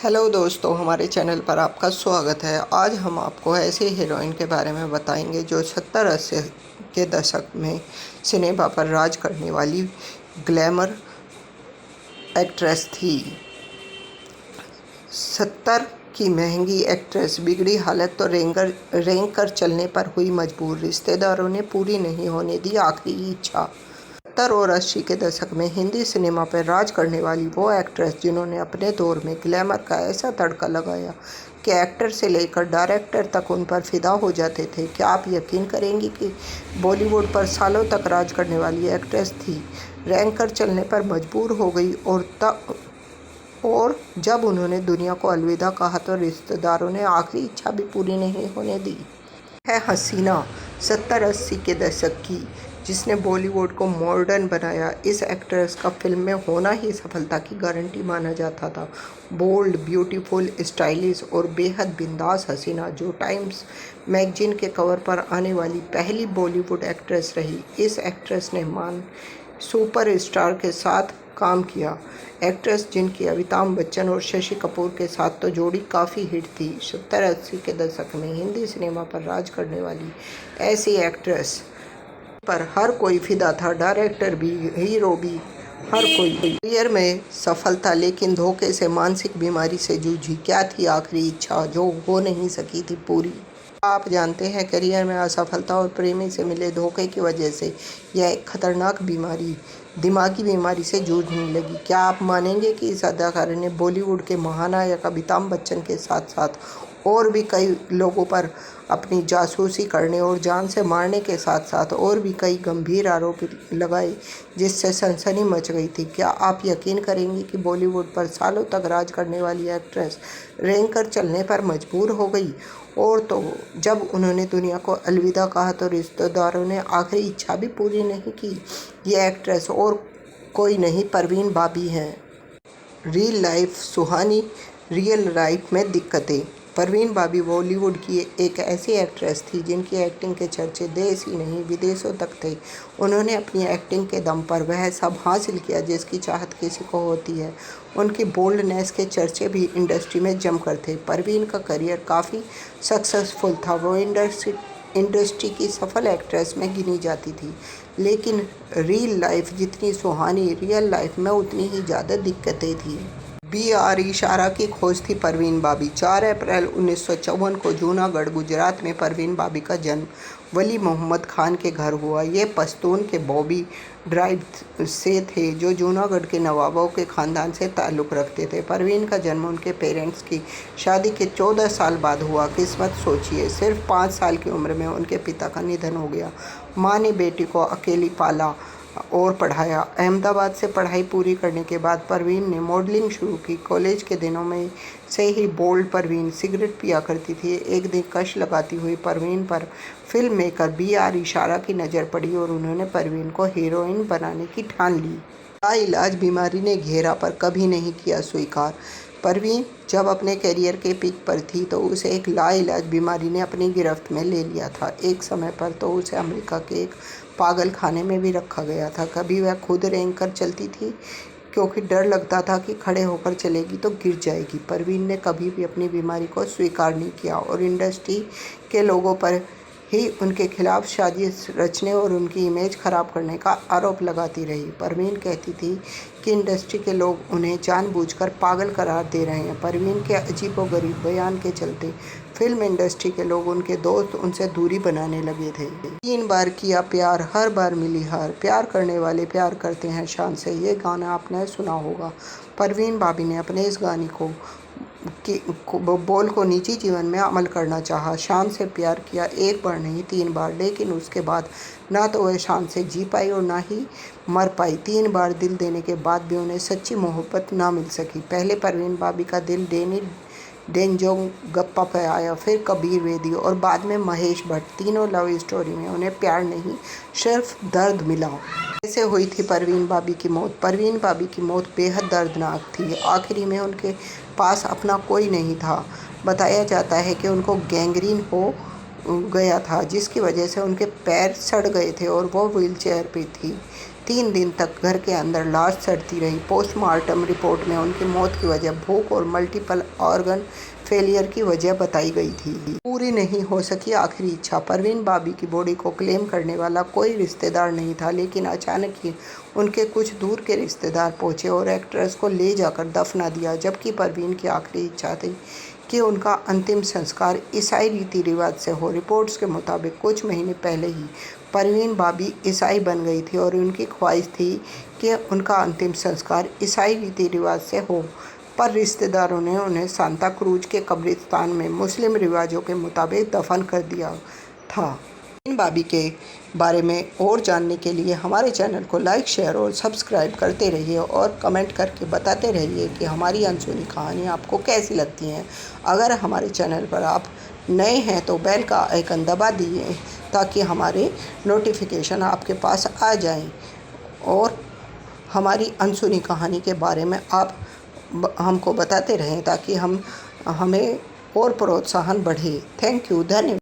Hello दोस्तों, हमारे channel पर आपका स्वागत है। आज हम आपको ऐसे हीरोइन के बारे में बताएंगे जो 70-80 के दशक में सिनेमा पर राज करने वाली ग्लैमर एक्ट्रेस थी। 70 की महंगी एक्ट्रेस बिगड़ी हालत तो रेंग कर चलने पर हुई मजबूर। रिश्तेदारों ने पूरी नहीं होने दी आखिरी इच्छा। 70 और 80 के दशक में हिंदी सिनेमा पर राज करने वाली वो एक्ट्रेस जिन्होंने अपने दौर में ग्लैमर का ऐसा तड़का लगाया कि एक्टर से लेकर डायरेक्टर तक उन पर फिदा हो जाते थे। क्या आप यकीन करेंगी कि बॉलीवुड पर सालों तक राज करने वाली एक्ट्रेस थी, रैंक कर चलने पर मजबूर हो गई और जब उन्होंने दुनिया को अलविदा कहा तो रिश्तेदारों ने आखिरी इच्छा भी पूरी नहीं होने दी। है हसीना 70-80 के दशक की, जिसने बॉलीवुड को मॉडर्न बनाया। इस एक्ट्रेस का फिल्म में होना ही सफलता की गारंटी माना जाता था। बोल्ड, ब्यूटीफुल, स्टाइलिश और बेहद बिंदास हसीना, जो टाइम्स मैगजीन के कवर पर आने वाली पहली बॉलीवुड एक्ट्रेस रही। इस एक्ट्रेस ने सुपर स्टार के साथ काम किया। एक्ट्रेस जिनकी अमिताभ बच्चन और शशि कपूर के साथ तो जोड़ी काफ़ी हिट थी। 70-80 के दशक में हिंदी सिनेमा पर राज करने वाली ऐसी एक्ट्रेस पर हर कोई फिदा था, डायरेक्टर भी, हीरो भी, हर कोई। करियर में सफल था लेकिन धोखे से, मानसिक बीमारी से जूझी। क्या थी आखिरी इच्छा जो हो नहीं सकी थी पूरी? आप जानते हैं, करियर में असफलता और प्रेमी से मिले धोखे की वजह से यह एक खतरनाक दिमागी बीमारी से जूझने लगी। क्या आप मानेंगे कि इस अदाकारा ने बॉलीवुड के महानायक अमिताभ बच्चन के साथ साथ और भी कई लोगों पर अपनी जासूसी करने और जान से मारने के साथ साथ और भी कई गंभीर आरोप लगाए, जिससे सनसनी मच गई थी। क्या आप यकीन करेंगे कि बॉलीवुड पर सालों तक राज करने वाली एक्ट्रेस रेंग कर चलने पर मजबूर हो गई, और तो जब उन्होंने दुनिया को अलविदा कहा तो रिश्तेदारों ने आखिरी इच्छा भी पूरी नहीं की। ये एक्ट्रेस और कोई नहीं, परवीन बाबी हैं। रियल लाइफ सुहानी, रियल लाइफ में दिक्कतें। परवीन बाबी बॉलीवुड की एक ऐसी एक्ट्रेस थी जिनकी एक्टिंग के चर्चे देश ही नहीं विदेशों तक थे। उन्होंने अपनी एक्टिंग के दम पर वह सब हासिल किया जिसकी चाहत किसी को होती है। उनकी बोल्डनेस के चर्चे भी इंडस्ट्री में जमकर थे। परवीन का करियर काफ़ी सक्सेसफुल था। वो इंडस्ट्री की सफल एक्ट्रेस में गिनी जाती थी, लेकिन रियल लाइफ जितनी सुहानी, रियल लाइफ में उतनी ही ज़्यादा दिक्कतें थी। BR इशारा की खोज थी परवीन बाबी। 4 अप्रैल 1954 को जूनागढ़, गुजरात में परवीन बाबी का जन्म वली मोहम्मद खान के घर हुआ। ये पश्तून के बॉबी ड्राइव से थे, जो जूनागढ़ के नवाबों के ख़ानदान से ताल्लुक़ रखते थे। परवीन का जन्म उनके पेरेंट्स की शादी के 14 साल बाद हुआ। किस्मत सोचिए, सिर्फ 5 साल की उम्र में उनके पिता का निधन हो गया। माँ ने बेटी को अकेली पाला और पढ़ाया। अहमदाबाद से पढ़ाई पूरी करने के बाद परवीन ने मॉडलिंग शुरू की। कॉलेज के दिनों में से ही बोल्ड परवीन सिगरेट पिया करती थी। एक दिन कश लगाती हुई परवीन पर फिल्म मेकर BR इशारा की नज़र पड़ी और उन्होंने परवीन को हीरोइन बनाने की ठान ली। लाइलाज बीमारी ने घेरा पर कभी नहीं किया स्वीकार। परवीन जब अपने करियर के पीक पर थी तो उसे एक लाइलाज बीमारी ने अपनी गिरफ्त में ले लिया था। एक समय पर तो उसे अमेरिका के एक पागल खाने में भी रखा गया था। कभी वह खुद रेंग कर चलती थी क्योंकि डर लगता था कि खड़े होकर चलेगी तो गिर जाएगी। परवीन ने कभी भी अपनी बीमारी को स्वीकार नहीं किया और इंडस्ट्री के लोगों पर ही उनके खिलाफ साजिश रचने और उनकी इमेज खराब करने का आरोप लगाती रही। परवीन कहती थी कि इंडस्ट्री के लोग उन्हें जानबूझकर पागल करार दे रहे हैं। परवीन के अजीबोगरीब बयान के चलते फिल्म इंडस्ट्री के लोग, उनके दोस्त, उनसे दूरी बनाने लगे थे। 3 बार किया प्यार, हर बार मिली हार। प्यार करने वाले प्यार करते हैं शान से, ये गाना आपने सुना होगा। परवीन बाबी ने अपने इस गाने बोल को निजी जीवन में अमल करना चाहा। शान से प्यार किया, 1 बार नहीं 3 बार, लेकिन उसके बाद ना तो वह शान से जी पाई और ना ही मर पाई। 3 बार दिल देने के बाद भी उन्हें सच्ची मोहब्बत ना मिल सकी। पहले परवीन बाबी का दिल डैनी डेंजोंग गप्पा पे आया, फिर कबीर वेदी और बाद में महेश भट्ट। तीनों लव स्टोरी में उन्हें प्यार नहीं, सिर्फ दर्द मिला। ऐसे हुई थी परवीन बाबी की मौत। परवीन बाबी की मौत बेहद दर्दनाक थी। आखिरी में उनके पास अपना कोई नहीं था। बताया जाता है कि उनको गैंग्रीन हो गया था, जिसकी वजह से उनके पैर सड़ गए थे और वो व्हीलचेयर पे थी। 3 दिन तक घर के अंदर लाश सड़ती रही। पोस्टमार्टम रिपोर्ट में उनकी मौत की वजह भूख और मल्टीपल ऑर्गन फेलियर की वजह बताई गई थी। पूरी नहीं हो सकी आखिरी इच्छा। परवीन बाबी की बॉडी को क्लेम करने वाला कोई रिश्तेदार नहीं था, लेकिन अचानक ही उनके कुछ दूर के रिश्तेदार पहुंचे और एक्ट्रेस को ले जाकर दफना दिया, जबकि परवीन की आखिरी इच्छा थी कि उनका अंतिम संस्कार ईसाई रीति रिवाज से हो। रिपोर्ट्स के मुताबिक कुछ महीने पहले ही परवीन बाबी ईसाई बन गई थी और उनकी ख्वाहिश थी कि उनका अंतिम संस्कार ईसाई रीति रिवाज से हो, पर रिश्तेदारों ने उन्हें सांता क्रूज के कब्रिस्तान में मुस्लिम रिवाजों के मुताबिक दफन कर दिया था। परवीन बाबी के बारे में और जानने के लिए हमारे चैनल को लाइक, शेयर और सब्सक्राइब करते रहिए और कमेंट करके बताते रहिए कि हमारी अनसुनी कहानी आपको कैसी लगती हैं। अगर हमारे चैनल पर आप नए हैं तो बेल का आइकन दबा दीजिए ताकि हमारे नोटिफिकेशन आपके पास आ जाएं और हमारी अनसुनी कहानी के बारे में आप हमको बताते रहें ताकि हमें और प्रोत्साहन बढ़े। थैंक यू, धन्यवाद।